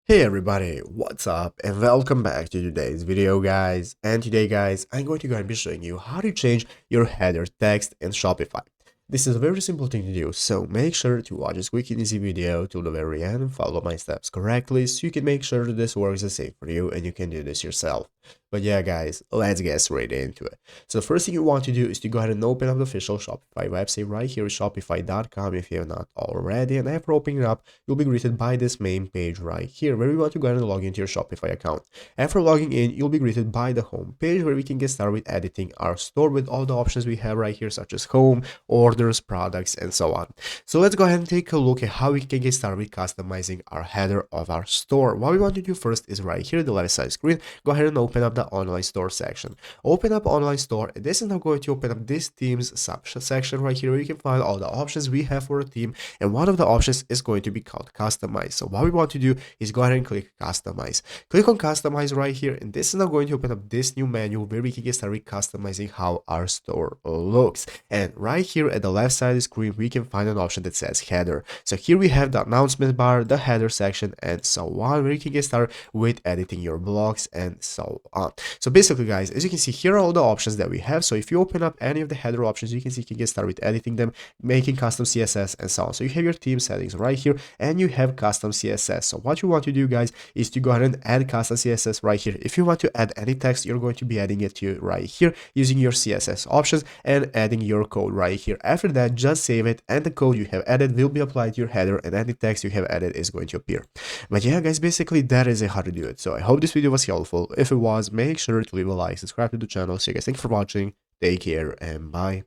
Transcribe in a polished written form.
Hey everybody, what's up and welcome back to today's video guys. And today guys, I'm going to go and be showing you how to change your header text in Shopify. This is a very simple thing to do, so make sure to watch this quick and easy video till the very end and follow my steps correctly so you can make sure that this works the same for you and you can do this yourself. But yeah guys, let's get straight into it. So the first thing you want to do is to go ahead and open up the official Shopify website right here, shopify.com if you have not already. And after opening it up, you'll be greeted by this main page right here where we want to go ahead and log into your Shopify account. After logging in, you'll be greeted by the home page where we can get started with editing our store with all the options we have right here, such as home, orders, products, and so on. So let's go ahead and take a look at how we can get started with customizing our header of our store. What we want to do first is right here, the left side screen, go ahead and open up the online store section. Open up online store, and this is now going to open up this themes section right here where you can find all the options we have for a theme, and one of the options is going to be called customize. So what we want to do is go ahead and click customize. Click on customize right here, and this is now going to open up this new menu where we can get started customizing how our store looks. And right here at the left side of the screen, we can find an option that says header. So here we have the announcement bar, the header section, and so on, where you can get started with editing your blocks and so on. So basically guys, as you can see, here are all the options that we have. So if you open up any of the header options, you can see you can get started with editing them, making custom CSS and so on. So you have your theme settings right here and you have custom CSS. So what you want to do guys is to go ahead and add custom CSS right here. If you want to add any text, you're going to be adding it to right here using your CSS options and adding your code right here. After that, just save it and the code you have added will be applied to your header and any text you have added is going to appear. But yeah guys, basically that is how to do it. So I hope this video was helpful. If it was, make sure to leave a like, subscribe to the channel. So you guys, thank you for watching, take care and bye.